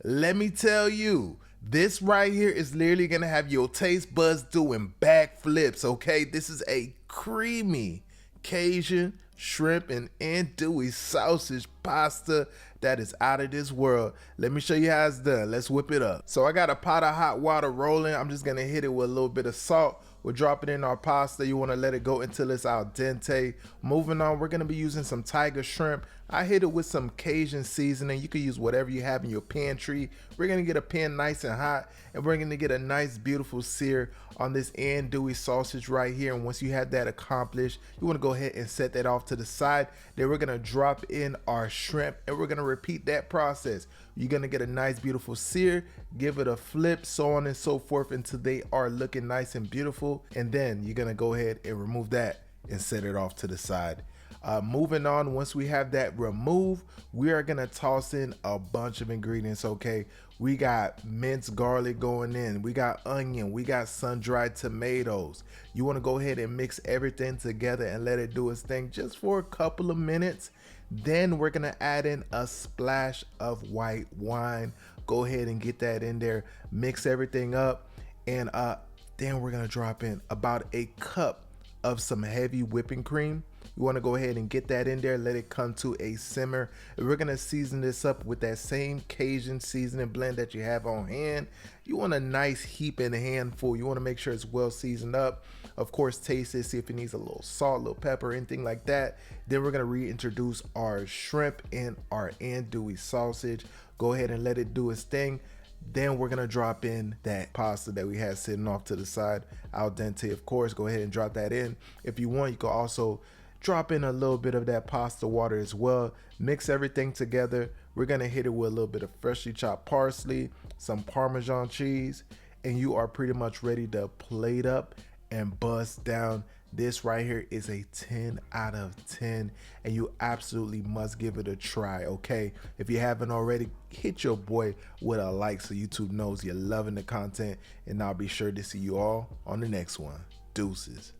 let me tell you, this right here is literally gonna have your taste buds doing backflips, okay? This is a creamy Cajun shrimp and andouille sausage pasta that is out of this world. Let me show you how it's done. Let's whip it up. So I got a pot of hot water rolling. I'm just gonna hit it with a little bit of salt. We'll drop it in our pasta. You wanna let it go until it's al dente. Moving on, we're gonna be using some tiger shrimp. I hit it with some Cajun seasoning. You can use whatever you have in your pantry. We're gonna get a pan nice and hot, and we're gonna get a nice beautiful sear on this andouille sausage right here. And once you have that accomplished, you wanna go ahead and set that off to the side. Then we're gonna drop in our shrimp, and we're gonna repeat that process. You're gonna get a nice beautiful sear, give it a flip, so on and so forth until they are looking nice and beautiful. And then you're gonna go ahead and remove that and set it off to the side. Moving on, once we have that removed, we are gonna toss in a bunch of ingredients, okay? We got minced garlic going in, we got onion, we got sun-dried tomatoes. You wanna go ahead and mix everything together and let it do its thing just for a couple of minutes. Then we're gonna add in a splash of white wine. Go ahead and get that in there, mix everything up, and then we're gonna drop in about a cup of some heavy whipping cream. You want to go ahead and get that in there, let it come to a simmer. And we're going to season this up with that same Cajun seasoning blend that you have on hand. You want a nice heap and a handful. You want to make sure it's well seasoned up. Of course, taste it, see if it needs a little salt, a little pepper, anything like that. Then we're going to reintroduce our shrimp and our andouille sausage. Go ahead and let it do its thing. Then we're gonna drop in that pasta that we had sitting off to the side, al dente, of course. Go ahead and drop that in. If you want, you can also drop in a little bit of that pasta water as well. Mix everything together. We're gonna hit it with a little bit of freshly chopped parsley, some Parmesan cheese, and you are pretty much ready to plate up and bust down. This right here is a 10 out of 10, and you absolutely must give it a try, okay? If you haven't already, hit your boy with a like so YouTube knows you're loving the content, and I'll be sure to see you all on the next one. Deuces.